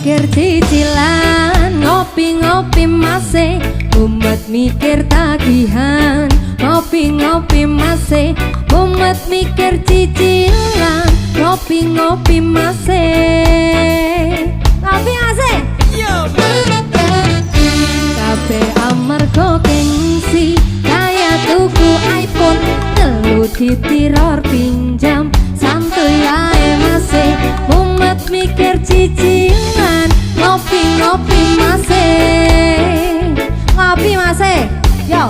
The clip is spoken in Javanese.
mikir cicilan, ngopi-ngopi masih mumet mikir tagihan. Ngopi-ngopi masih mumet mikir cicilan, ngopi-ngopi masih. Ngopi masih. Kabeh amarga gengsi, kaya tuku iPhone telu ditiror pinjam. Santuy ae masih mumet mikir cicilan, ngopi-ngopi masih. Ngopi masih. Yo.